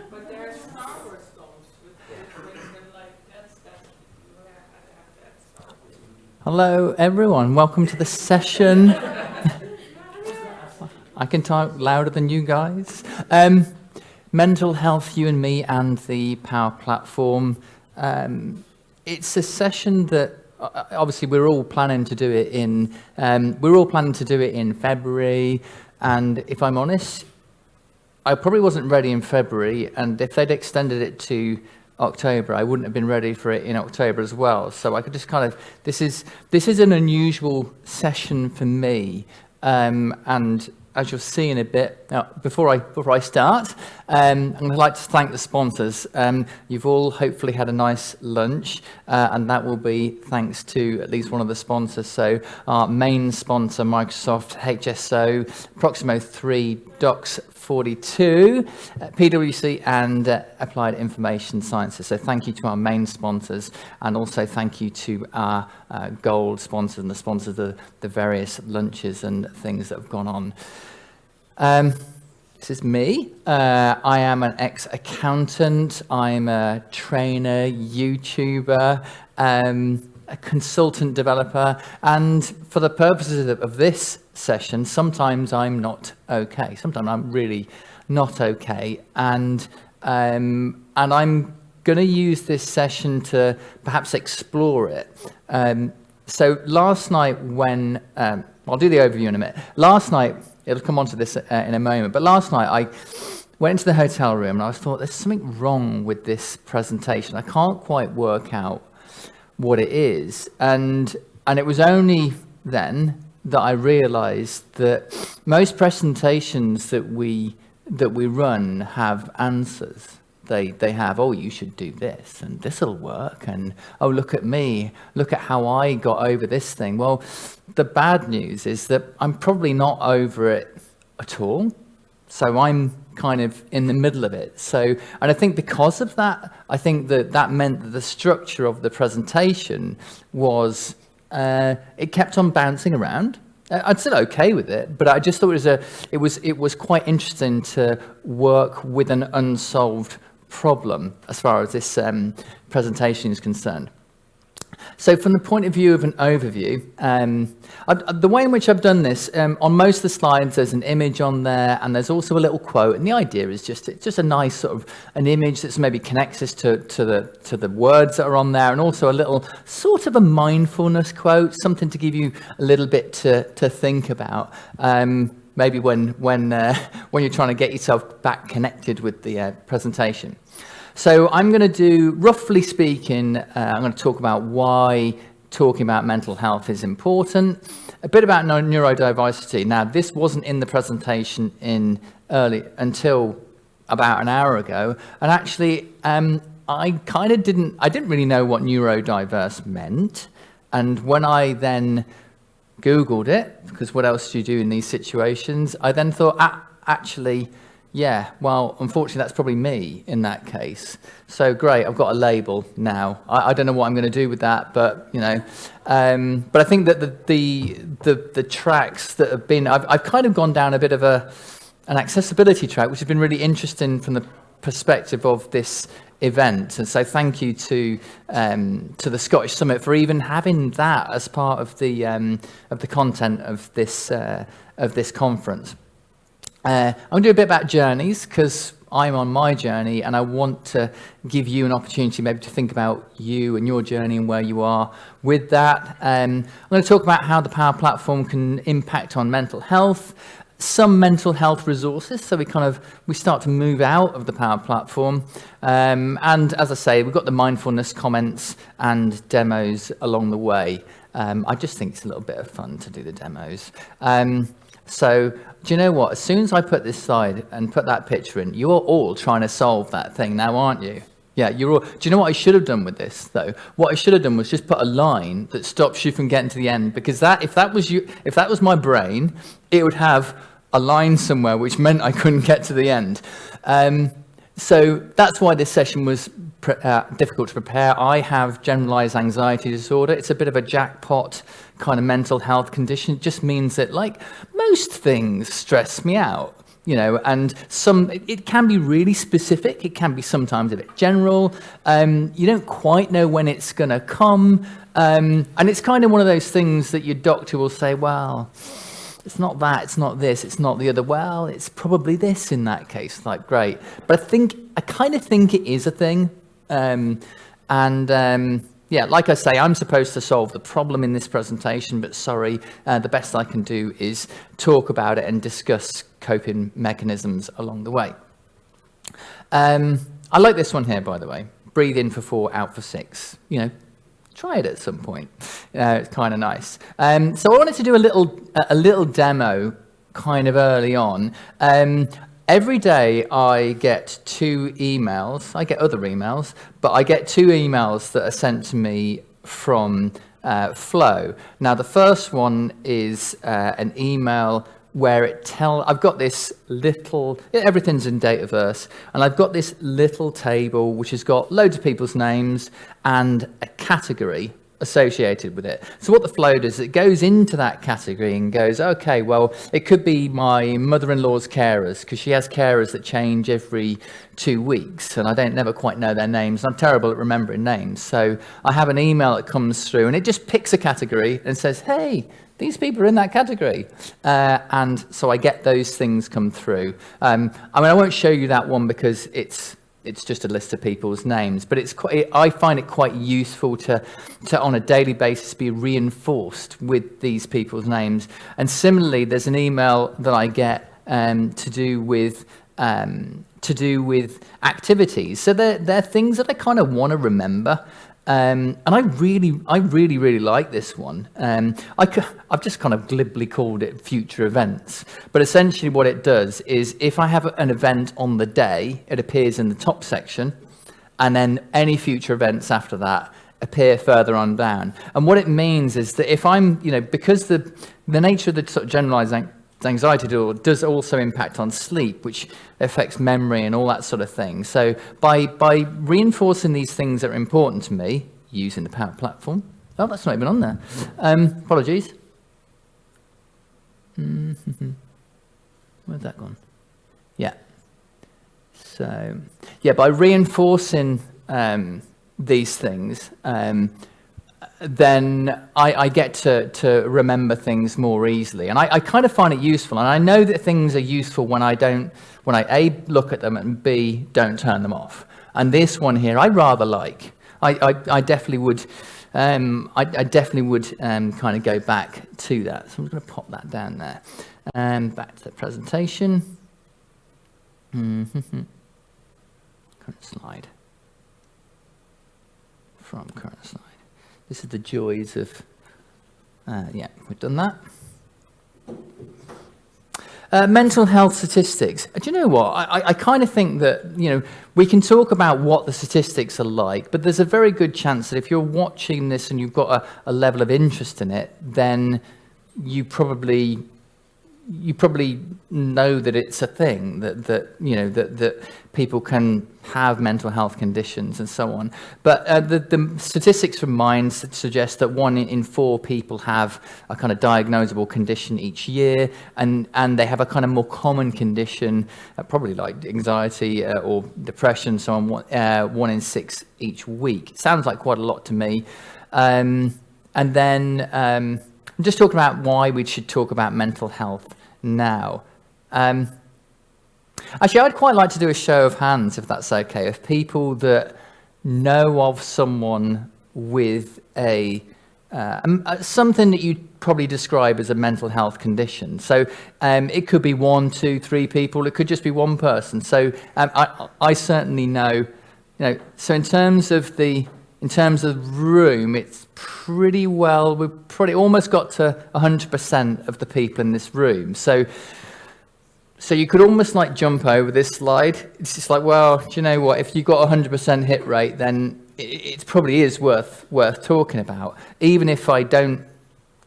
But there's Star Wars films with them like that's Hello, everyone. Welcome to the session. I can talk louder than you guys. Mental health, you and me, and the Power Platform. It's a session that obviously we're all planning to do it in. February, and if I'm honest, I probably wasn't ready in February, and if they'd extended it to October, I wouldn't have been ready for it in October as well. So I could just kind of, this is an unusual session for me, and as you'll see in a bit, before I start, I'm going to like to thank the sponsors. You've all hopefully had a nice lunch, and that will be thanks to at least one of the sponsors. So our main sponsor, Microsoft, HSO, Proximo 3, Docs 42, PwC, and Applied Information Sciences. So thank you to our main sponsors, and also thank you to our gold sponsors and the sponsors of the various lunches and things that have gone on. This is me. I am an ex-accountant. I'm a trainer, YouTuber, a consultant developer, and for the purposes of this session, sometimes I'm not okay. Sometimes I'm really not okay, and I'm going to use this session to perhaps explore it. So last night when, I'll do the overview in a minute. Last night, it'll come on to this in a moment, but last night I went into the hotel room and I thought there's something wrong with this presentation. I can't quite work out what it is, and it was only then that I realized that most presentations that we run have answers. They have, oh, you should do this, and this'll work, and oh, look at me, look at how I got over this thing. Well, the bad news is that I'm probably not over it at all, so I'm kind of in the middle of it. So, and I think because of that, I think that meant that the structure of the presentation was, it kept on bouncing around. I'm still okay with it, but I just thought it was quite interesting to work with an unsolved problem as far as this presentation is concerned. So from the point of view of an overview, the way in which I've done this, on most of the slides there's an image on there, and there's also a little quote, and the idea is just a nice sort of an image that's maybe connects us to the words that are on there, and also a little sort of a mindfulness quote, something to give you a little bit to think about. Maybe when you're trying to get yourself back connected with the presentation. So I'm going to do, roughly speaking, I'm going to talk about why talking about mental health is important, a bit about neurodiversity. Now, this wasn't in the presentation until about an hour ago, and actually, I didn't really know what neurodiverse meant, and when I then Googled it, because what else do you do in these situations, I then thought, actually, yeah, well, unfortunately, that's probably me in that case. So great, I've got a label now. I don't know what I'm going to do with that, but you know, but I think that the tracks that have been, I've kind of gone down a bit of an accessibility track, which has been really interesting from the perspective of this event. And so thank you to the Scottish Summit for even having that as part of the content of this conference. I'm going to do a bit about journeys, because I'm on my journey and I want to give you an opportunity maybe to think about you and your journey and where you are with that. I'm going to talk about how the Power Platform can impact on mental health, some mental health resources, so we start to move out of the Power Platform. And as I say, we've got the mindfulness comments and demos along the way. I just think it's a little bit of fun to do the demos. So, do you know what? As soon as I put this slide and put that picture in, you're all trying to solve that thing now, aren't you? Yeah, you're all. Do you know what I should have done with this, though? What I should have done was just put a line that stops you from getting to the end, because if that was my brain, it would have a line somewhere, which meant I couldn't get to the end. So that's why this session was difficult to prepare. I have generalized anxiety disorder. It's a bit of a jackpot kind of mental health condition. It just means that, like most things, stress me out. and it can be really specific. It can be sometimes a bit general. You don't quite know when it's going to come. And it's kind of one of those things that your doctor will say, well, it's not that, it's not this, it's not the other. Well, it's probably this in that case. Like, great. But I kind of think it is a thing. Yeah, like I say, I'm supposed to solve the problem in this presentation, but sorry, the best I can do is talk about it and discuss coping mechanisms along the way. I like this one here, by the way. Breathe in for 4, out for 6. Try it at some point. It's kind of nice. So I wanted to do a little demo kind of early on. Every day I get 2 emails. I get other emails, but I get 2 emails that are sent to me from Flow. Now, the first one is an email where I've got this little, everything's in Dataverse, and I've got this little table which has got loads of people's names and a category associated with it. So what the flow does, it goes into that category and goes, okay, well, it could be my mother-in-law's carers, because she has carers that change every 2 weeks, and I never quite know their names. I'm terrible at remembering names. So I have an email that comes through, and it just picks a category and says, hey, these people are in that category. And so I get those things come through. I won't show you that one because it's just a list of people's names, but I find it quite useful to on a daily basis be reinforced with these people's names. And similarly, there's an email that I get to do with activities. So they're things that I kind of want to remember. And I really like this one. I've just kind of glibly called it future events, but essentially what it does is if I have an event on the day, it appears in the top section, and then any future events after that appear further on down. And what it means is that if I'm, because the nature of the sort of generalized anxiety disorder does also impact on sleep, which affects memory and all that sort of thing. So by reinforcing these things that are important to me using the Power Platform. Oh, that's not even on there. Apologies. Where's that gone? Yeah. So, yeah, by reinforcing these things, then I get to remember things more easily. And I kind of find it useful. And I know that things are useful when I A, look at them, and B, don't turn them off. And this one here, I rather like. I definitely would, kind of go back to that. So I'm going to pop that down there. Back to the presentation. Current slide. From current slide. This is the joys of, yeah, we've done that. Mental health statistics. Do you know what? I kind of think that, we can talk about what the statistics are like, but there's a very good chance that if you're watching this and you've got a level of interest in it, then you probably know that it's a thing, that people can have mental health conditions and so on. But the statistics from Mind suggest that 1 in 4 people have a kind of diagnosable condition each year, and they have a kind of more common condition, probably like anxiety or depression, so on, 1 in 6 each week. It sounds like quite a lot to me. And then I'm just talking about why we should talk about mental health now. Actually, I'd quite like to do a show of hands, if that's okay, of people that know of someone with something that you'd probably describe as a mental health condition. So it could be 1, 2, 3 people. It could just be one person. So I certainly know. So in terms of the room, it's pretty well. We've probably almost got to 100% of the people in this room. So you could almost like jump over this slide. It's just like, well, do you know what? If you've got 100% hit rate, then it probably is worth talking about, even if I don't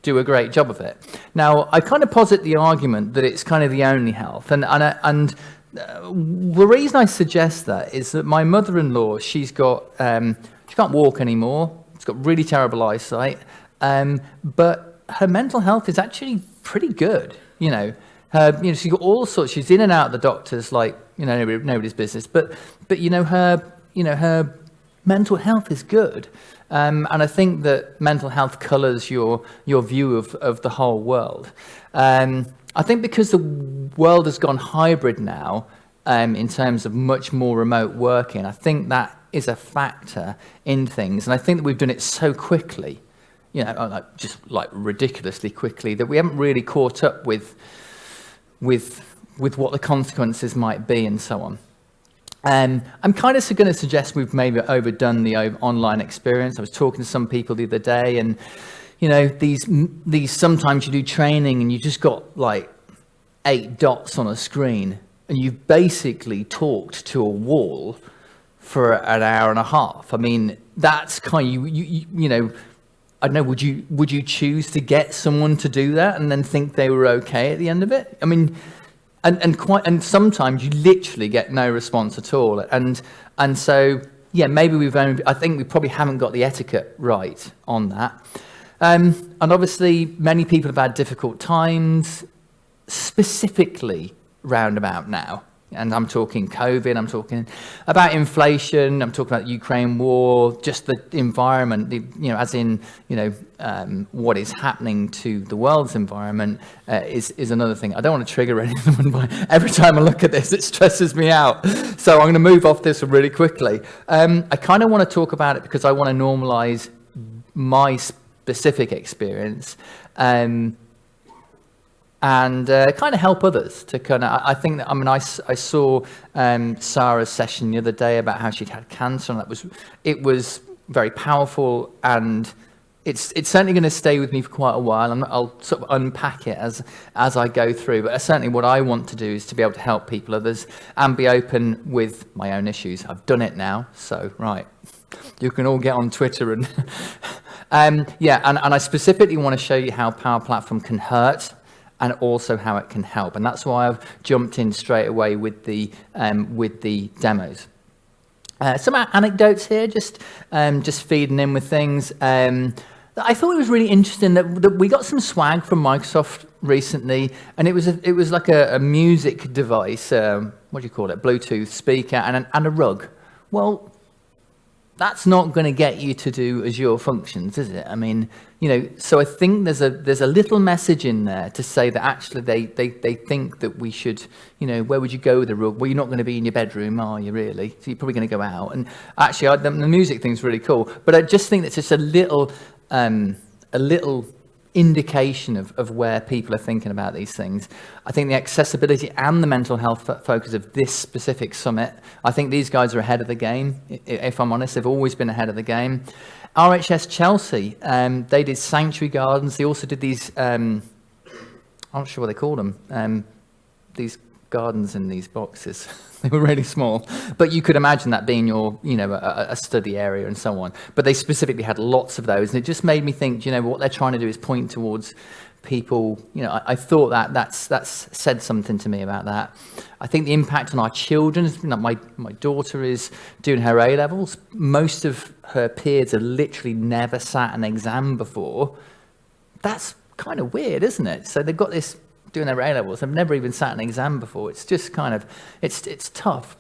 do a great job of it. Now, I kind of posit the argument that it's kind of the only health, and the reason I suggest that is that my mother-in-law, she can't walk anymore. She's got really terrible eyesight, but her mental health is actually pretty good. She's got all sorts. She's in and out of the doctors like nobody's business. But her mental health is good, and I think that mental health colours your view of the whole world. I think because the world has gone hybrid now, in terms of much more remote working, I think that is a factor in things, and I think that we've done it so quickly, just ridiculously quickly, that we haven't really caught up with what the consequences might be and so on. I'm kind of going to suggest we've maybe overdone the online experience. I was talking to some people the other day, and these sometimes you do training and you just got like 8 dots on a screen, and you've basically talked to a wall for an hour and a half. I mean, that's kind of I don't know. Would you choose to get someone to do that and then think they were okay at the end of it? I mean, and sometimes you literally get no response at all. And so maybe I think we probably haven't got the etiquette right on that. And obviously, many people have had difficult times, specifically roundabout now. And I'm talking COVID, I'm talking about inflation, I'm talking about the Ukraine war, just the environment, what is happening to the world's environment is another thing. I don't want to trigger anyone, but every time I look at this, it stresses me out. So I'm going to move off this really quickly. I kind of want to talk about it because I want to normalize my specific experience. And kind of help others to kind of, I think that, I saw Sarah's session the other day about how she'd had cancer, and it was very powerful, and it's certainly going to stay with me for quite a while, and I'll sort of unpack it as I go through, but certainly what I want to do is to be able to help people, others, and be open with my own issues. I've done it now, so right, you can all get on Twitter and and I specifically want to show you how Power Platform can hurt, and also how it can help. And that's why I've jumped in straight away with the demos. Some anecdotes here, just feeding in with things. I thought it was really interesting that we got some swag from Microsoft recently, and it was like a music device, what do you call it, Bluetooth speaker, and a rug. Well, that's not going to get you to do Azure functions, is it? I mean, so I think there's a little message in there to say that actually they think that we should, where would you go with the rug? Well, you're not going to be in your bedroom, are you really? So you're probably going to go out. And actually, the music thing's really cool. But I just think it's just a little indication of where people are thinking about these things. I think the accessibility and the mental health focus of this specific summit, I think these guys are ahead of the game. If I'm honest, they've always been ahead of the game. RHS Chelsea, they did sanctuary gardens. They also did these, I'm not sure what they call them, these gardens in these boxes. They were really small, but you could imagine that being your, a study area and so on. But they specifically had lots of those, and it just made me think, what they're trying to do is point towards people. I thought that's said something to me about that. I think the impact on our children. My daughter is doing her A levels. Most of her peers have literally never sat an exam before. That's kind of weird, isn't it? So they've got this. Doing their A levels, I've never even sat an exam before. It's just kind of, it's tough.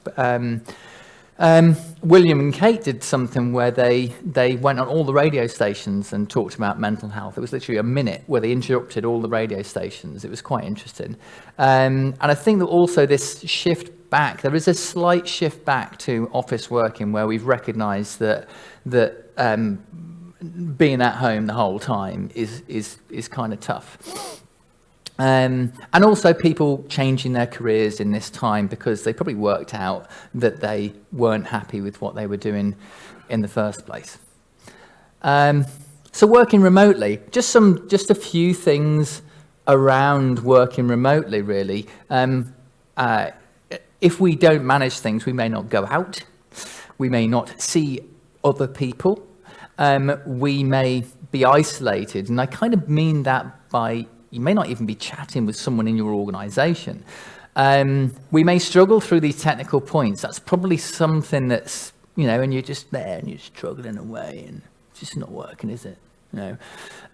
William and Kate did something where they went on all the radio stations and talked about mental health. It was literally a minute where they interrupted all the radio stations. It was quite interesting. And I think that also this shift back, there is a slight shift back to office working where we've recognized that being at home the whole time is kind of tough. And also people changing their careers in this time because they probably worked out that they weren't happy with what they were doing in the first place. So working remotely, just a few things around working remotely, really. If we don't manage things, we may not go out. We may not see other people. We may be isolated. And I kind of mean that by you may not even be chatting with someone in your organization. We may struggle through these technical points. That's probably something that's, and you're just there and you're struggling away and it's just not working, is it? You know,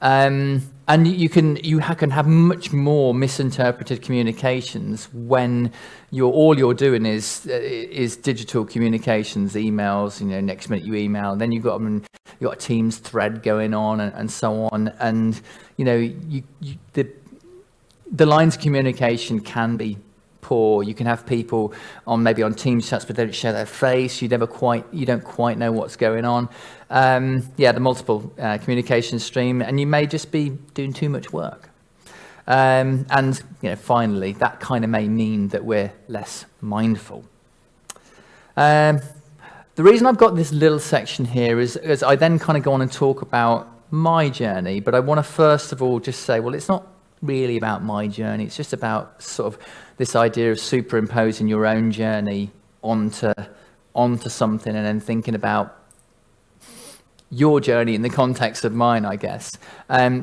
and you can have much more misinterpreted communications when all you're doing is digital communications, emails. You know, next minute you email, then you've got a Teams thread going on and so on, and you know the lines of communication can be poor. You can have people maybe on Teams chats, but they don't share their face. You don't quite know what's going on. The multiple communication stream, and you may just be doing too much work. And you know, finally, that kind of may mean that we're less mindful. The reason I've got this little section here is I then kind of go on and talk about my journey, but I want to first of all just say, well, it's not really about my journey. It's just about sort of this idea of superimposing your own journey onto something and then thinking about your journey in the context of mine, I guess.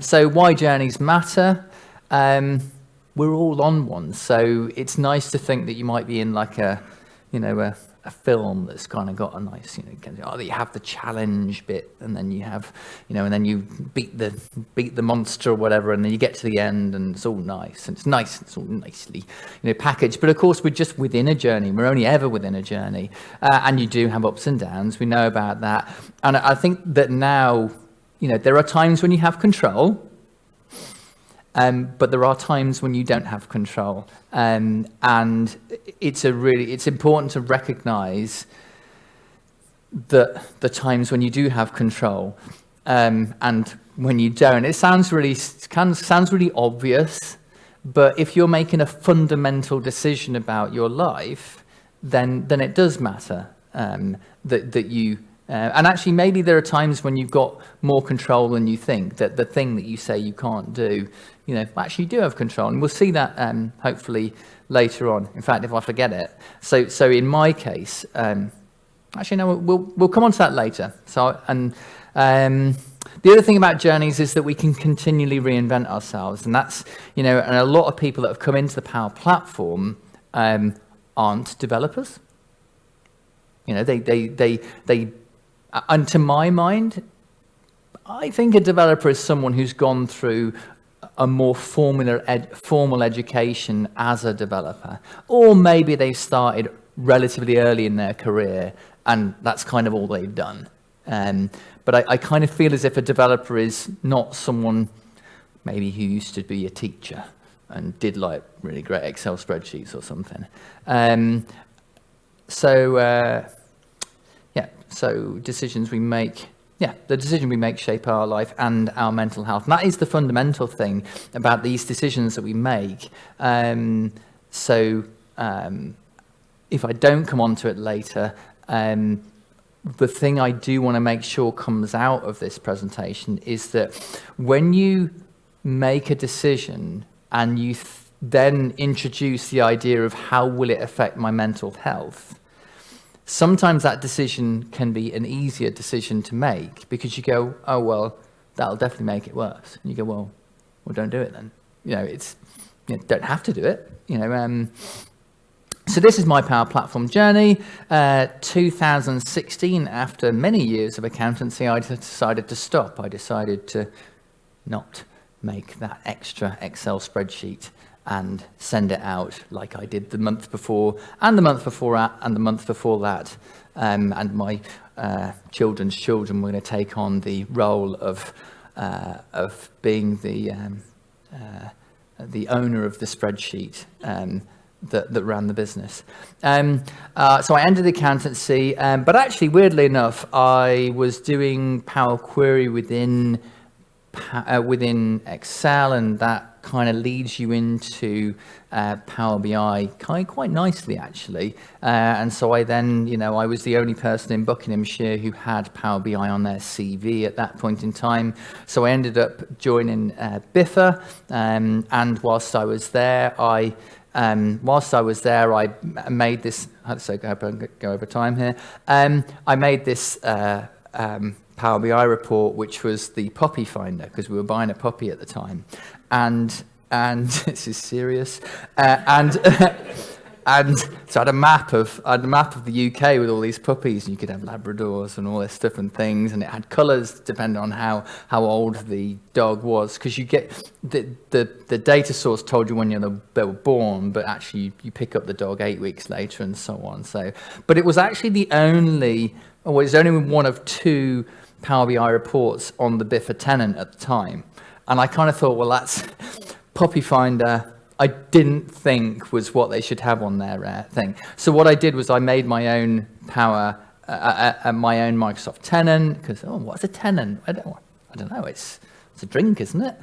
So why journeys matter? We're all on one, so it's nice to think that you might be in like a film that's kind of got a nice, you have the challenge bit, and then you have, and then you beat the monster or whatever, and then you get to the end, and it's all nice, and it's all nicely, packaged. But of course, we're just within a journey. We're only ever within a journey, and you do have ups and downs. We know about that, and I think that now, there are times when you have control. But there are times when you don't have control, and it's important to recognise that the times when you do have control, and when you don't. It sounds really obvious, but if you're making a fundamental decision about your life, then it does matter that you. And actually, maybe there are times when you've got more control than you think, that the thing that you say you can't do, actually you do have control. And we'll see that hopefully later on. In fact, if I forget it. So in my case, actually, no, we'll come on to that later. So, and the other thing about journeys is that we can continually reinvent ourselves. And that's, and a lot of people that have come into the Power Platform aren't developers. They and to my mind, I think a developer is someone who's gone through a more formal education as a developer. Or maybe they started relatively early in their career, and that's kind of all they've done. But I kind of feel as if a developer is not someone maybe who used to be a teacher and did like really great Excel spreadsheets or something. So decisions we make, the decision we make shape our life and our mental health. And that is the fundamental thing about these decisions that we make. If I don't come on to it later, the thing I do want to make sure comes out of this presentation is that when you make a decision and you then introduce the idea of how will it affect my mental health, sometimes that decision can be an easier decision to make because you go, oh, well, that'll definitely make it worse. And you go, well, don't do it then. Don't have to do it. So this is my Power Platform journey. 2016, after many years of accountancy, I decided to stop. I decided to not make that extra Excel spreadsheet and send it out like I did the month before, and the month before that, and the month before that. And my children's children were going to take on the role of being the owner of the spreadsheet that ran the business. So I ended accountancy, but actually, weirdly enough, I was doing Power Query within Excel, and that kind of leads you into Power BI quite nicely, actually. And so I then, I was the only person in Buckinghamshire who had Power BI on their CV at that point in time. So I ended up joining Biffa, and whilst I was there, I made this. So go over time here. I made this Power BI report, which was the puppy finder, because we were buying a puppy at the time, and this is serious, and And so I had a map of the UK with all these puppies, and you could have Labradors and all this different things, and it had colours depending on how old the dog was, because you get the data source told you when they were born, but actually you pick up the dog 8 weeks later and so on. So, but it was actually only one of 2 Power BI reports on the Biffa tenant at the time, and I kind of thought, well, that's Puppy Finder. I didn't think was what they should have on their thing. So what I did was I made my own my own Microsoft tenant, because what's a tenant? I don't know. It's a drink, isn't it?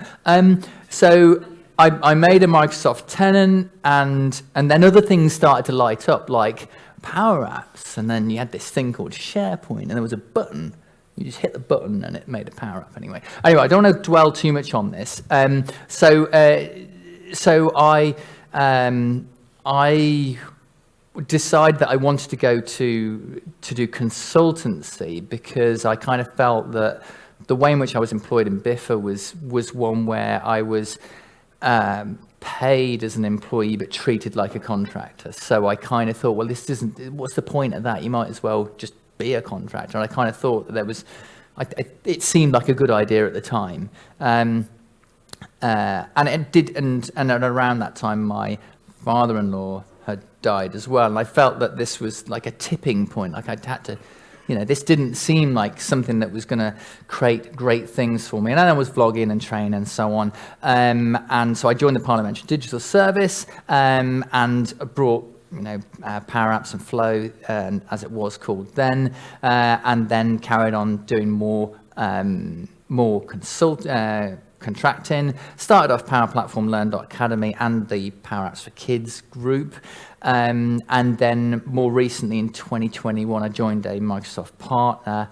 So I made a Microsoft tenant, and then other things started to light up, like Power Apps, and then you had this thing called SharePoint, and there was a button. You just hit the button, and it made a Power App anyway. Anyway, I don't want to dwell too much on this. So I decided that I wanted to go to do consultancy, because I kind of felt that the way in which I was employed in Biffa was one where I was paid as an employee but treated like a contractor. So I kind of thought, well, this isn't. What's the point of that? You might as well just be a contractor. And I kind of thought that there was. It seemed like a good idea at the time. And it did, and around that time, my father-in-law had died as well, and I felt that this was like a tipping point. Like I'd had to, this didn't seem like something that was going to create great things for me. And then I was vlogging and training and so on, and so I joined the Parliamentary Digital Service, and brought Power Apps and Flow, as it was called then, and then carried on doing more contracting. Started off Power Platform Learn.academy and the Power Apps for Kids group, and then more recently in 2021 I joined a Microsoft partner,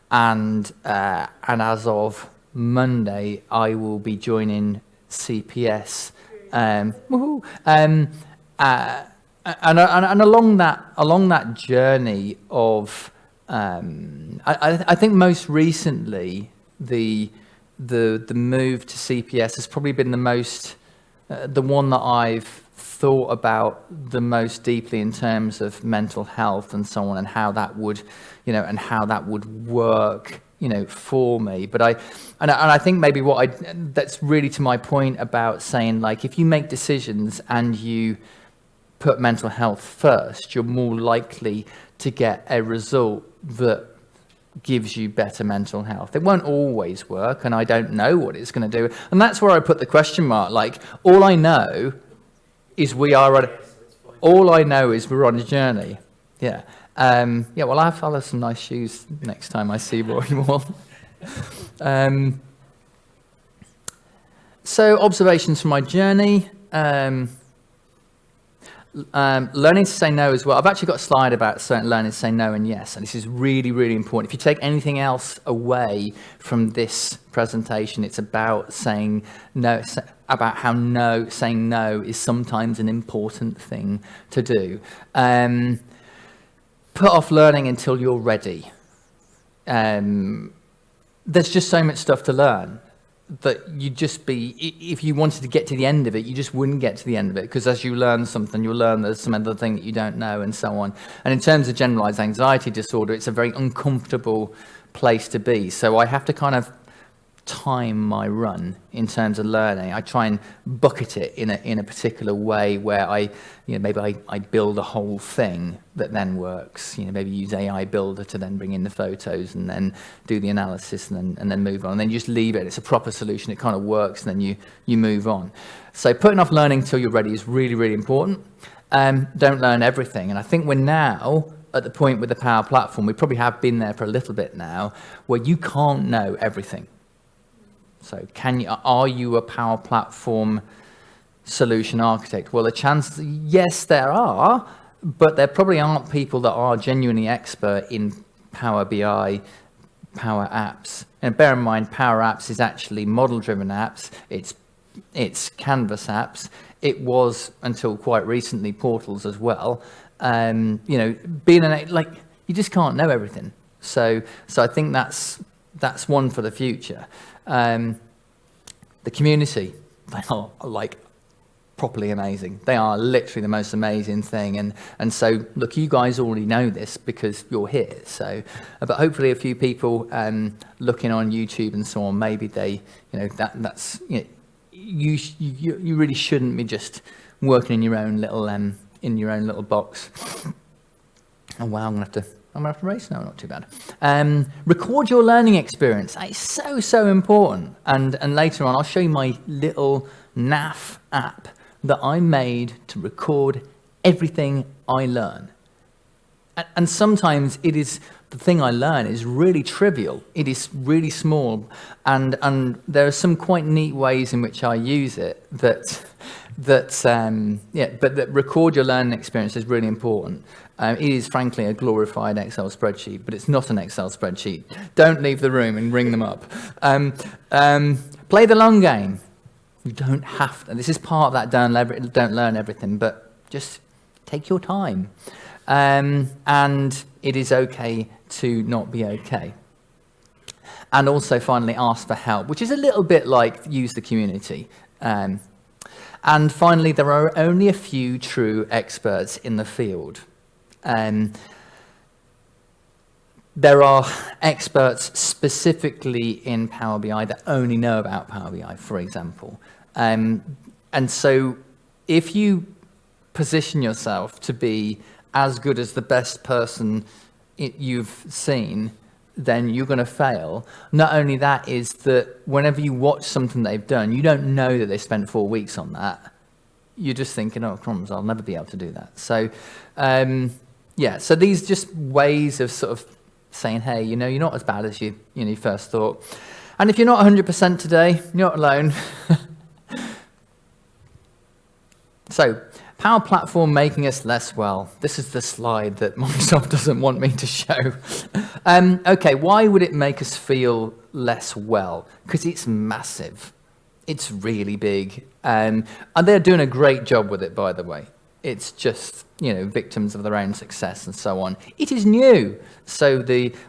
and as of Monday I will be joining CPS, and along that journey of I think most recently the move to CPS has probably been the one that I've thought about the most deeply in terms of mental health and so on, and how that would work for me. But I think maybe that's really to my point about saying, like, if you make decisions and you put mental health first, you're more likely to get a result that gives you better mental health. It won't always work, and I don't know what it's going to do. And that's where I put the question mark. Like, all I know is we're on a journey. Yeah. Well, I'll have some nice shoes next time I see Rory more. So, observations from my journey. Learning to say no as well. I've actually got a slide about learning to say no and yes, and this is really, really important. If you take anything else away from this presentation, it's about saying no, about how saying no is sometimes an important thing to do. Put off learning until you're ready. There's just so much stuff to learn that if you wanted to get to the end of it, you just wouldn't get to the end of it, because as you learn something, you'll learn there's some other thing that you don't know, and so on. And in terms of generalized anxiety disorder, it's a very uncomfortable place to be. So I have to kind of time my run in terms of learning. I try and bucket it in a particular way where maybe I build a whole thing that then works. Maybe use AI Builder to then bring in the photos and then do the analysis and then move on. And then you just leave it. It's a proper solution. It kind of works, and then you move on. So putting off learning until you're ready is really, really important. Don't learn everything. And I think we're now at the point with the Power Platform, we probably have been there for a little bit now, where you can't know everything. So are you a Power Platform solution architect? Well, yes, there are, but there probably aren't people that are genuinely expert in Power BI, Power Apps. And bear in mind, Power Apps is actually model-driven apps. It's Canvas apps. It was, until quite recently, portals as well. Being you just can't know everything. So I think that's one for the future. The community, they are like properly amazing. They are literally the most amazing thing. And so, look, you guys already know this because you're here. So, but hopefully a few people looking on YouTube and so on, maybe they, that's, you really shouldn't be just working in your own little box. Oh wow, I'm gonna have to race now. Not too bad. Record your learning experience. That is so important. And later on, I'll show you my little NAF app that I made to record everything I learn. And sometimes it is the thing I learn is really trivial. It is really small, and there are some quite neat ways in which I use it that record your learning experience is really important. It is frankly a glorified Excel spreadsheet, but it's not an Excel spreadsheet. Don't leave the room and ring them up. Play the long game. You don't have to. This is part of that don't learn everything, but just take your time. And it is okay to not be okay. And also finally ask for help, which is a little bit like use the community. And finally, there are only a few true experts in the field. There are experts specifically in Power BI that only know about Power BI, for example. And so if you position yourself to be as good as the best person you've seen, then you're going to fail. Not only that is that whenever you watch something they've done, you don't know that they spent 4 weeks on that. You're just thinking, oh, crumbs, I'll never be able to do that. So, so these just ways of sort of saying, hey, you're not as bad as you first thought. And if you're not 100% today, you're not alone. So, Power Platform making us less well. This is the slide that Microsoft doesn't want me to show. Okay, why would it make us feel less well? Because it's massive. It's really big. And they're doing a great job with it, by the way. It's just, victims of their own success and so on. It is new. So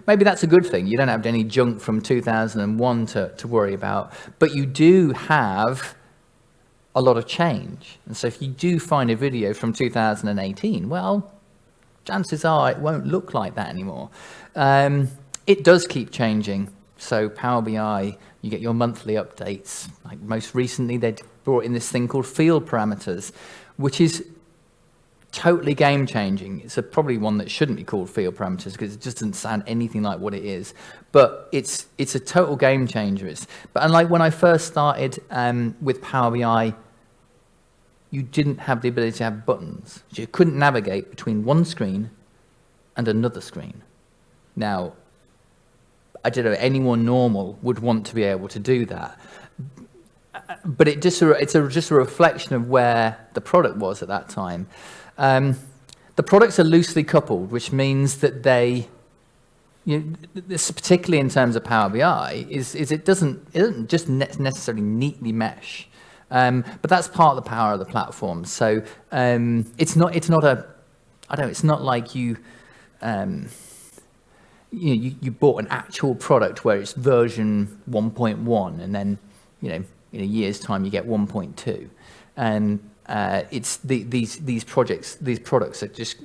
maybe that's a good thing. You don't have any junk from 2001 to worry about. But you do have a lot of change. And so if you do find a video from 2018, well, chances are it won't look like that anymore. It does keep changing. So Power BI, you get your monthly updates. Like most recently, they brought in this thing called field parameters, which is totally game changing. It's probably one that shouldn't be called field parameters because it just doesn't sound anything like what it is. But it's a total game changer. But unlike when I first started with Power BI, you didn't have the ability to have buttons. You couldn't navigate between one screen and another screen. Now, I don't know, anyone normal would want to be able to do that. But it's just a reflection of where the product was at that time. The products are loosely coupled, which means that this particularly in terms of Power BI, it doesn't just necessarily neatly mesh. But that's part of the power of the platform. So it's not like you bought an actual product where it's version 1.1 and then in a year's time you get 1.2, and it's these products are just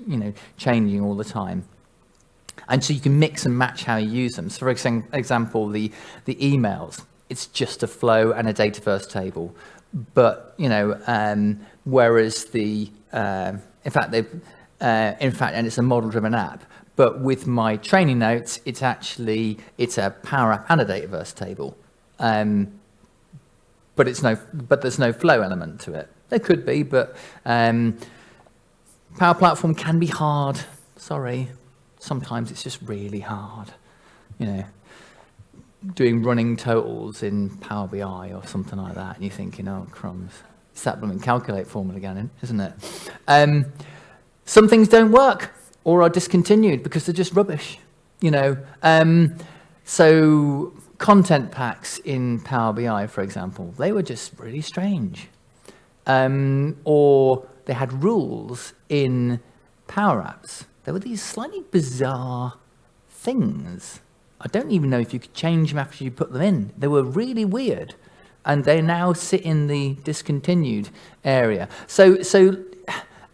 changing all the time. And so you can mix and match how you use them. So for example, the emails, it's just a flow and a data-first table. But, whereas and it's a model-driven app. But with my training notes, it's a Power App and a data-verse table. But there's no flow element to it. There could be, but Power Platform can be hard. Sorry. Sometimes it's just really hard. Doing running totals in Power BI or something like that, and you're thinking, oh, crumbs. It's that blooming calculate formula again, isn't it? Some things don't work or are discontinued because they're just rubbish, So content packs in Power BI, for example, they were just really strange. Or they had rules in Power Apps. There were these slightly bizarre things. I don't even know if you could change them after you put them in. They were really weird. and they now sit in the discontinued area. For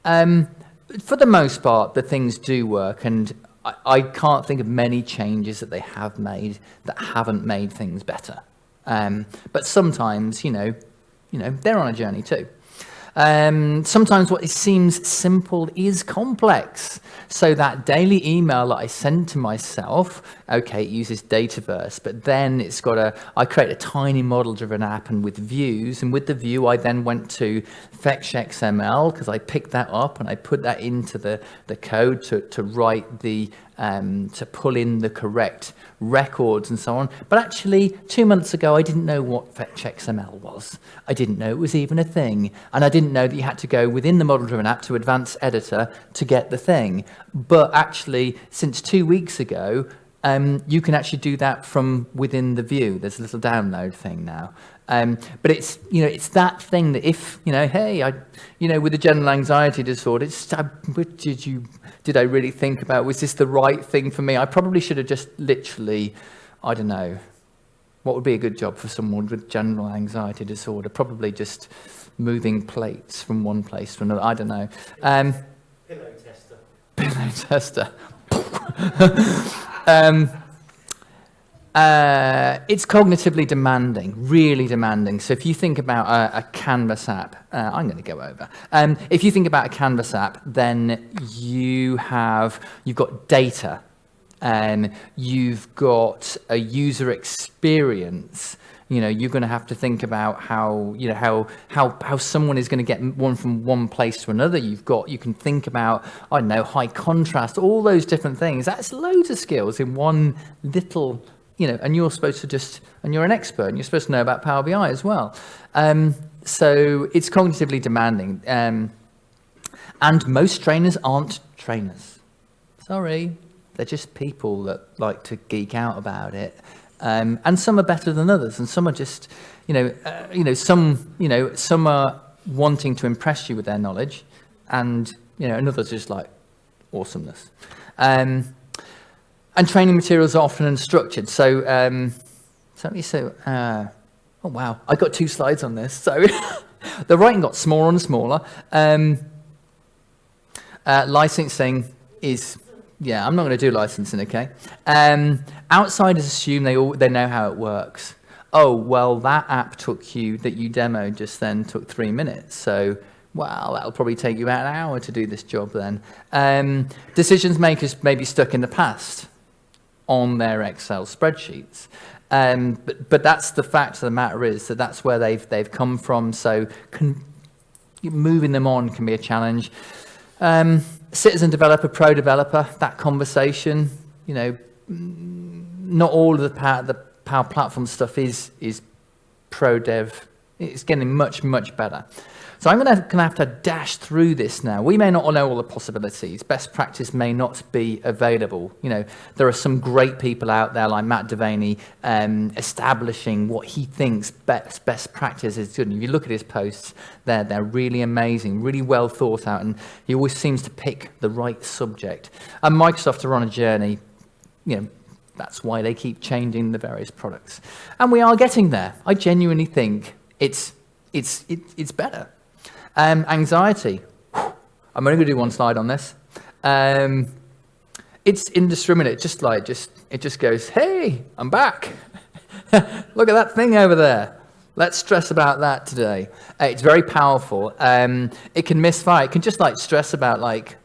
the most part, the things do work, and I can't think of many changes that they have made that haven't made things better. But sometimes, they're on a journey too. Sometimes what seems simple is complex. So that daily email that I send to myself, okay, it uses Dataverse, but then I create a tiny model-driven app and with views, and with the view I then went to fetch XML because I picked that up and I put that into the code to write to pull in the correct records and so on. But actually, 2 months ago, I didn't know what fetch XML was. I didn't know it was even a thing. And I didn't know that you had to go within the model-driven app to Advanced Editor to get the thing. But actually, since 2 weeks ago, you can actually do that from within the view. There's a little download thing now. But it's that thing that if, with the general anxiety disorder, did I really think about, was this the right thing for me? I probably should have just literally, I don't know, what would be a good job for someone with general anxiety disorder? Probably just moving plates from one place to another, I don't know. Pillow tester. Pillow tester. It's cognitively demanding, really demanding. So if you think about a Canvas app, I'm going to go over. If you think about a Canvas app, then you've got data, you've got a user experience. You're going to have to think about how someone is going to get one from one place to another. You can think about, I don't know, high contrast, all those different things. That's loads of skills in one little. And you're supposed to and you're an expert, and you're supposed to know about Power BI as well. So it's cognitively demanding. And most trainers aren't trainers. Sorry, they're just people that like to geek out about it. And some are better than others, and some are just, some are wanting to impress you with their knowledge, and and others just like awesomeness. And training materials are often unstructured. So, oh wow, I got 2 slides on this. So the writing got smaller and smaller. Licensing is, I'm not going to do licensing, okay? Outsiders assume they know how it works. Oh, well, that app that you demoed just then took 3 minutes. So, well, that'll probably take you about an hour to do this job then. Decisions makers may be stuck in the past on their Excel spreadsheets. But that's the fact of the matter is that's where they've come from. So moving them on can be a challenge. Citizen developer, pro developer, that conversation, not all of the Power Platform stuff is pro dev. It's getting much, much better. So I'm going to have to dash through this now. We may not know all the possibilities. Best practice may not be available. There are some great people out there like Matt Devaney establishing what he thinks best practice is good. And if you look at his posts, they're really amazing, really well thought out, and he always seems to pick the right subject. And Microsoft are on a journey. That's why they keep changing the various products, and we are getting there. I genuinely think it's better. Anxiety. I'm only going to do 1 slide on this. It's indiscriminate. It just goes, hey, I'm back. Look at that thing over there. Let's stress about that today. It's very powerful. It can misfire. It can just stress about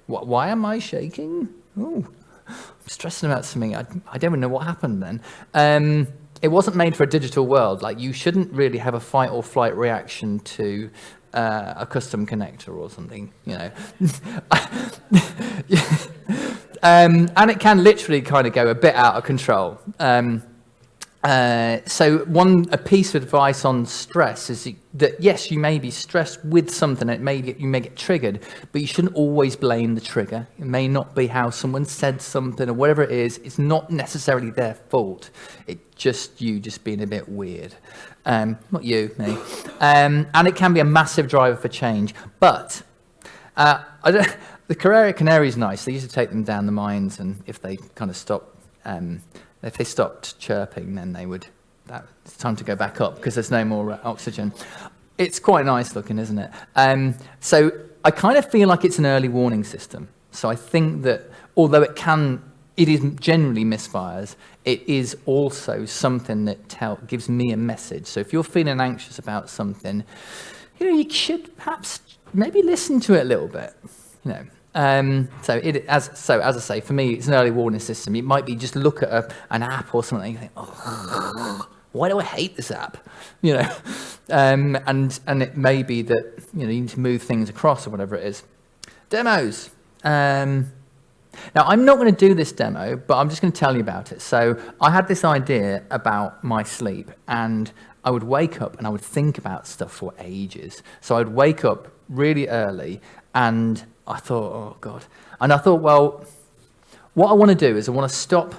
why am I shaking? Oh, I'm stressing about something. I don't even know what happened then. It wasn't made for a digital world. You shouldn't really have a fight or flight reaction to a custom connector or something, and it can literally kind of go a bit out of control. So a piece of advice on stress is that yes, you may be stressed with something, you may get triggered, but you shouldn't always blame the trigger. It may not be how someone said something or whatever it is. It's not necessarily their fault. It's just you being a bit weird. Not you, me. And it can be a massive driver for change. But the canary is nice. They used to take them down the mines, and if they kind of stopped, if they stopped chirping, then they would it's time to go back up because there's no more oxygen. It's quite nice looking, isn't it? So I kind of feel like it's an early warning system. So I think that although it is generally misfires, it is also something that gives me a message. So if you're feeling anxious about something, you should perhaps maybe listen to it a little bit. As I say, for me, it's an early warning system. It might be just look at an app or something and you think, oh, why do I hate this app? And it may be that you need to move things across or whatever it is. Demos. Now, I'm not going to do this demo, but I'm just going to tell you about it. So I had this idea about my sleep, and I would wake up and I would think about stuff for ages. So I'd wake up really early, and I thought, oh, God. And I thought, well, what I want to do is I want to stop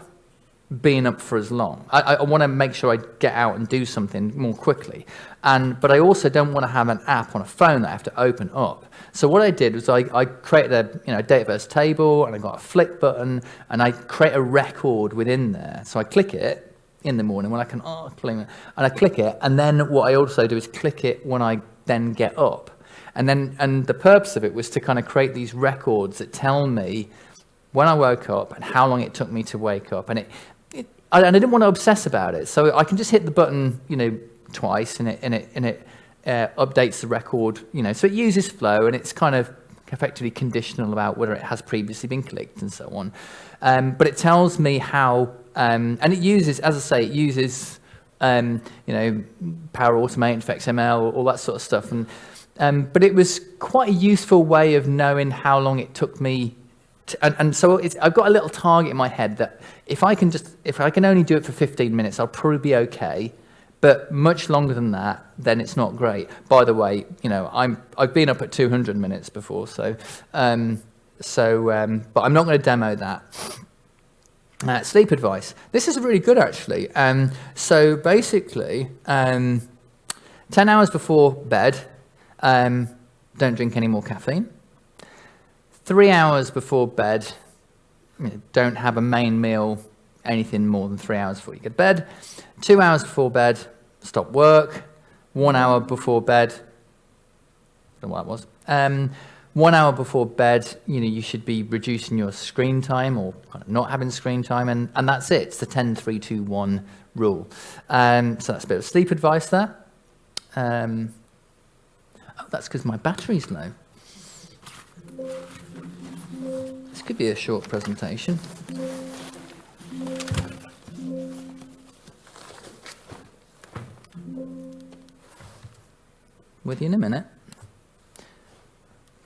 being up for as long. I want to make sure I get out and do something more quickly. But I also don't want to have an app on a phone that I have to open up. So what I did was I created a date of birth table, and I got a flick button, and I create a record within there. So I click it in the morning when I can, and I click it, and then what I also do is click it when I then get up. And the purpose of it was to kind of create these records that tell me when I woke up and how long it took me to wake up. And I didn't want to obsess about it, so I can just hit the button, twice, and it updates the record, So it uses flow, and it's kind of effectively conditional about whether it has previously been clicked and so on. But it tells me how, and it uses, as I say, Power Automate, Infect ML, all that sort of stuff. But it was quite a useful way of knowing how long it took me. So I've got a little target in my head that if I can only do it for 15 minutes, I'll probably be okay. But much longer than that, then it's not great. By the way, I've been up at 200 minutes before, but I'm not going to demo that. Sleep advice. This is really good, actually. So basically, 10 hours before bed, don't drink any more caffeine. 3 hours before bed, don't have a main meal anything more than 3 hours before you get to bed. 2 hours before bed, stop work. 1 hour before bed, I don't know what that was. 1 hour before bed, you should be reducing your screen time or not having screen time, and that's it. It's the 10-3-2-1 rule. So that's a bit of sleep advice there. That's because my battery's low. This could be a short presentation. With you in a minute.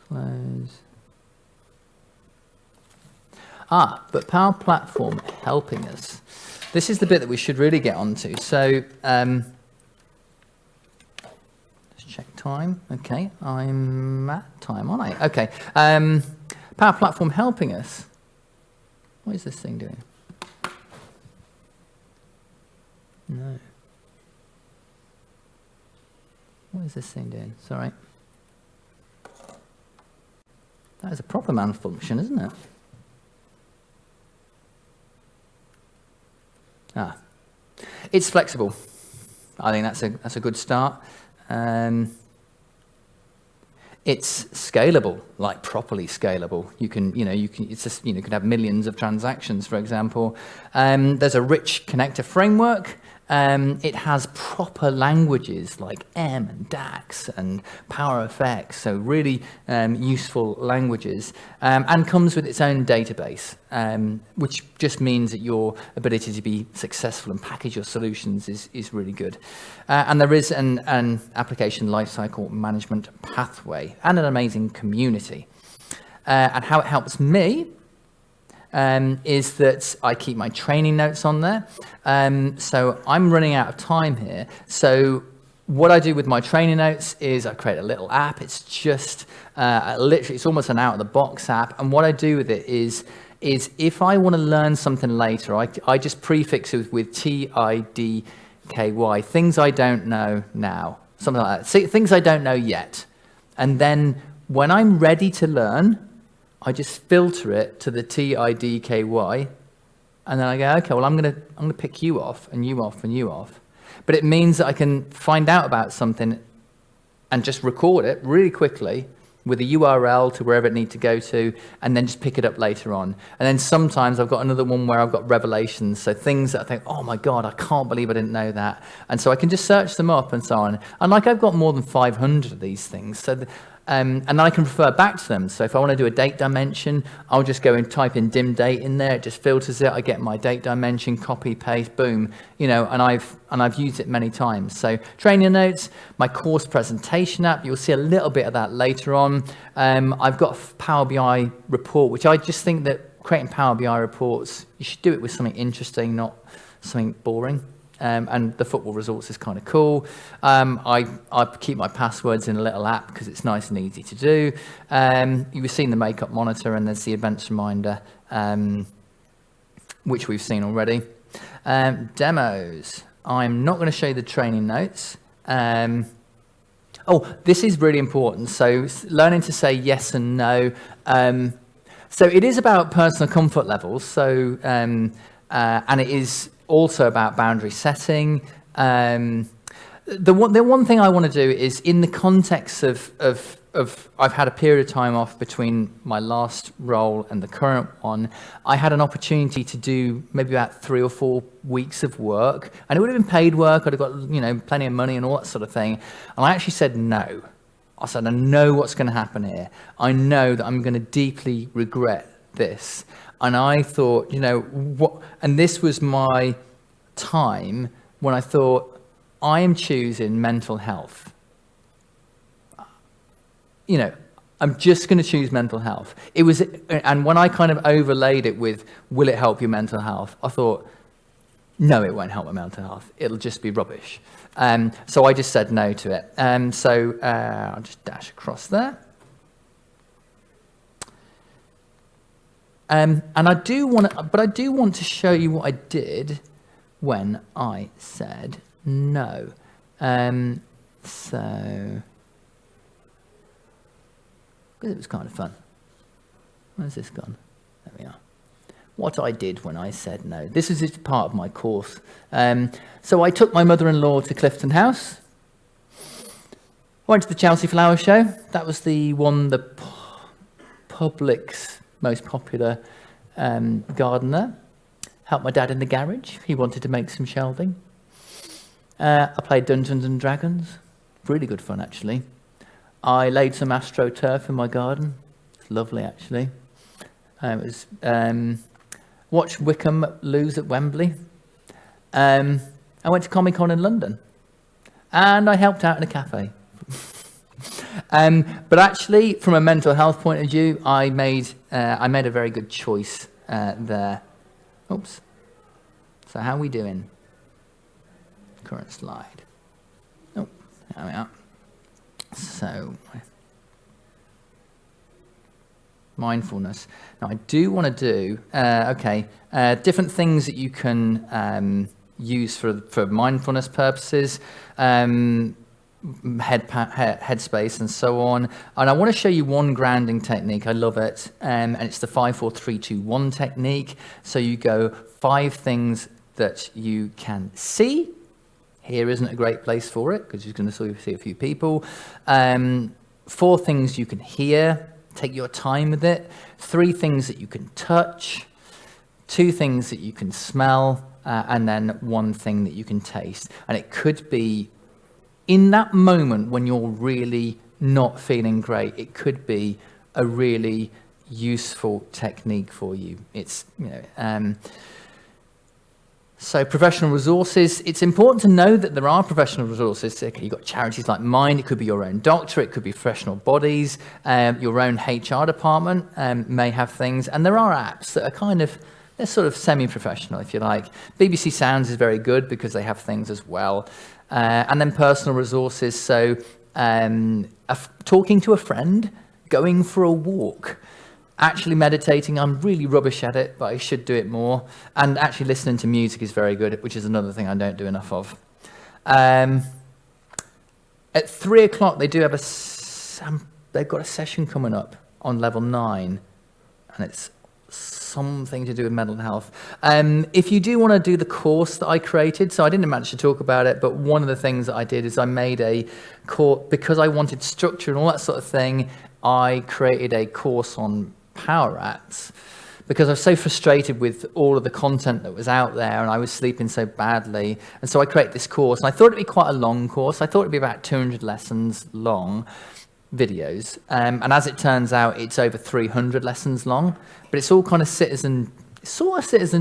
Close. But Power Platform helping us. This is the bit that we should really get onto. So, let's check time. Okay, I'm at time, aren't I? Okay. Power Platform helping us. What is this thing doing? No. What is this thing doing? Sorry. That is a proper malfunction, isn't it? It's flexible. I think that's a good start. It's scalable, like properly scalable. You can have millions of transactions, for example. There's a rich connector framework. It has proper languages like M and DAX and PowerFX, so really useful languages, and comes with its own database, which just means that your ability to be successful and package your solutions is really good. And there is an application lifecycle management pathway and an amazing community. And how it helps me is that I keep my training notes on there. So I'm running out of time here. So what I do with my training notes is I create a little app. It's just literally, it's almost an out-of-the-box app. And what I do with it is if I want to learn something later, I just prefix it with TIDKY, things I don't know now, something like that. See, things I don't know yet. And then when I'm ready to learn, I just filter it to the TIDKY, and then I go, okay, well, I'm gonna pick you off, and you off, and you off. but it means that I can find out about something and just record it really quickly with a URL to wherever it needs to go to, and then just pick it up later on. And then sometimes I've got another one where I've got revelations, so things that I think, oh my God, I can't believe I didn't know that. And so I can just search them up and so on. And like I've got more than 500 of these things. So and then I can refer back to them. So if I want to do a date dimension, I'll just go and type in dim date in there. It just filters it. I get my date dimension, copy, paste, boom. You know, and I've used it many times. So training notes, my course presentation app. You'll see a little bit of that later on. I've got a Power BI report, which I just think that creating Power BI reports, you should do it with something interesting, not something boring. And the football results is kind of cool. I keep my passwords in a little app because it's nice and easy to do. You've seen the makeup monitor, and there's the events reminder, which we've seen already. Demos. I'm not going to show you the training notes. This is really important. So learning to say yes and no. So it is about personal comfort levels. So and it is also about boundary setting. The one thing I want to do is, in the context of I've had a period of time off between my last role and the current one, I had an opportunity to do maybe about 3 or 4 weeks of work, and it would have been paid work. I'd have got plenty of money and all that sort of thing. And I actually said no. I said, I know what's going to happen here. I know that I'm going to deeply regret this. And I thought, what? And this was my time when I thought, I am choosing mental health. I'm just going to choose mental health. And when I kind of overlaid it with, will it help your mental health? I thought, no, it won't help my mental health. It'll just be rubbish. So I just said no to it. I'll just dash across there. And I do want to show you what I did when I said no. Because it was kind of fun. Where's this gone? There we are. What I did when I said no. This is part of my course. So I took my mother-in-law to Clifton House. Went to the Chelsea Flower Show. That was the public's most popular gardener. Helped my dad in the garage. He wanted to make some shelving. I played Dungeons and Dragons. Really good fun, actually. I laid some AstroTurf in my garden. It's lovely, actually. Watched Wickham lose at Wembley. I went to Comic-Con in London. And I helped out in a cafe. But actually, from a mental health point of view, I made a very good choice there. Oops. So how are we doing? Current slide. Oh, there we are. So, mindfulness. Now, I do want to do, different things that you can use for mindfulness purposes. Headspace and so on. And I want to show you one grounding technique. I love it. And it's the 5, 4, 3, 2, 1 technique. So you go 5 things that you can see. Here isn't a great place for it because you're going to see a few people. 4 things you can hear. Take your time with it. 3 things that you can touch. 2 things that you can smell. And then 1 thing that you can taste. And it could be in that moment when you're really not feeling great, it could be a really useful technique for you. It's, so professional resources, it's important to know that there are professional resources. Okay, you've got charities like mine, it could be your own doctor, it could be professional bodies, your own HR department may have things, and there are apps that are they're sort of semi-professional, if you like. BBC Sounds is very good because they have things as well. And then personal resources, so talking to a friend, going for a walk, actually meditating. I'm really rubbish at it, but I should do it more. And actually listening to music is very good, which is another thing I don't do enough of. At 3 o'clock, they do have they've got a session coming up on level 9, and it's something to do with mental health. If you do want to do the course that I created, so I didn't manage to talk about it, but one of the things that I did is I made a course, because I wanted structure and all that sort of thing, I created a course on power rats, because I was so frustrated with all of the content that was out there and I was sleeping so badly. And so I created this course, and I thought it'd be quite a long course. I thought it'd be about 200 lessons long, videos. And as it turns out, it's over 300 lessons long, but it's all kind of citizen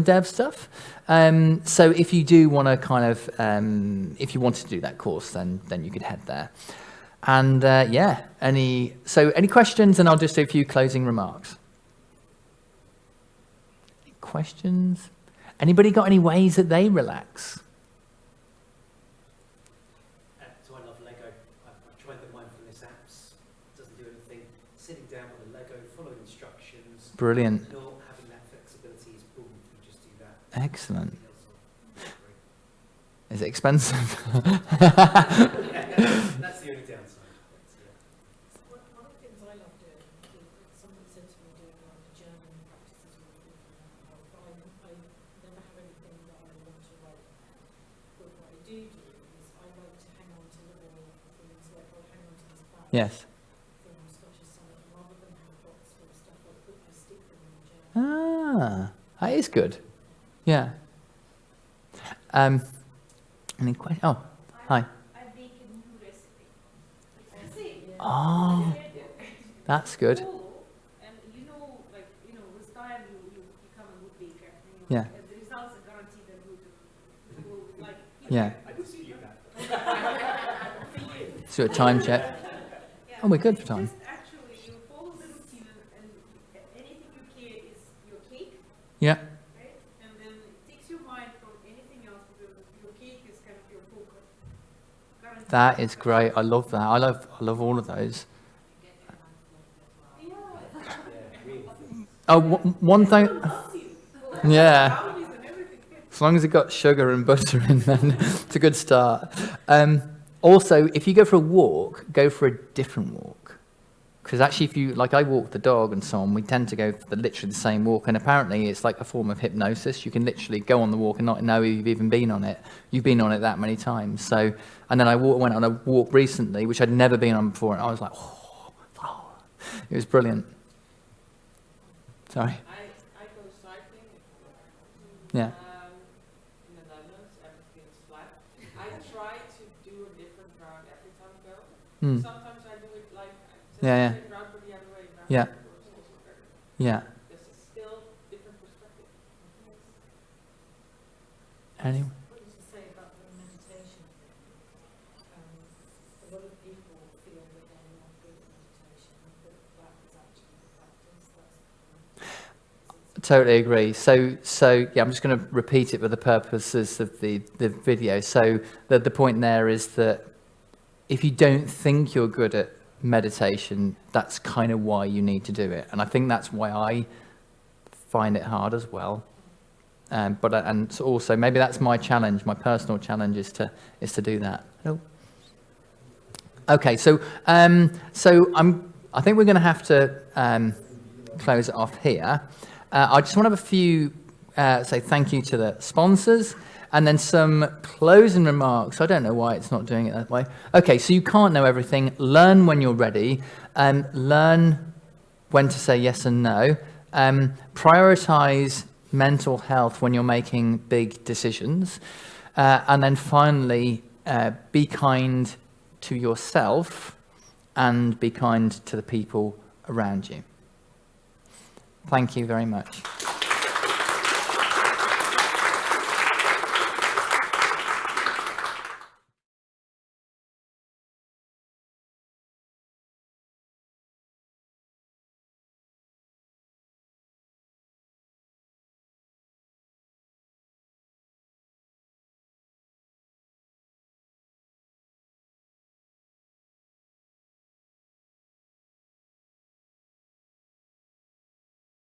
dev stuff. So if you do want to kind of, if you want to do that course, then you could head there. And yeah, any questions? And I'll just do a few closing remarks. Questions? Anybody got any ways that they relax? So I love Lego. I've tried the mindfulness apps. It doesn't do anything. Sitting down with a Lego, following instructions. Brilliant. Not having that flexibility is boom. You just do that. Excellent. Is it expensive? That's the only downside. One of the things I love doing is somebody said to me doing like the journaling practices with people, but I never have anything that I want to write. But what I do is I like to hang on to little things, like I'll hang on to this bag Yes. from Scottish Sonnet, rather than have lots of stuff I stick them in the journal. That is good. Yeah. Any questions? Oh, hi. I bake a new recipe. Oh, that's good. And with time you become a good baker. Yeah. And the results are guaranteed and good. Yeah. I dispute that. So a time check. Yeah, Oh, we're good for time. Just actually, you follow the routine and anything you care is your cake, Yeah. right? And then it takes your mind from anything else because your cake is kind of your focus. Guaranteed. That is great. I love that. I love all of those. Yeah. Yeah, really. Oh, one thing. Yeah. Brownies and everything. As long as it got sugar and butter in, then it's a good start. Also, if you go for a walk, go for a different walk. Because actually, if you, like I walk the dog and so on, we tend to go for literally the same walk. And apparently, it's like a form of hypnosis. You can literally go on the walk and not know you've even been on it. You've been on it that many times. So, and then I went on a walk recently, which I'd never been on before. And I was like, oh. It was brilliant. Sorry. I go cycling. Yeah. In the Netherlands, everything is flat. I try to do a different route every time I go. Hmm. Sometimes I do it like Yeah, the same route but the other way around. Yeah. It's also very good. Yeah. This is still different perspective. Anyway. What did you say about the meditation thing? A lot of people feel that they're not good at meditation, but that is actually the practice. Totally agree. So yeah, I'm just going to repeat it for the purposes of the video. So the point there is that if you don't think you're good at meditation, that's kind of why you need to do it. And I think that's why I find it hard as well. And so also maybe that's my challenge. My personal challenge is to do that. Oh. Okay. So I think we're going to have to close it off here. I just want to have a few, say thank you to the sponsors, and then some closing remarks. I don't know why it's not doing it that way. Okay, so you can't know everything. Learn when you're ready. Learn when to say yes and no. Prioritize mental health when you're making big decisions. And then finally, be kind to yourself and be kind to the people around you. Thank you very much.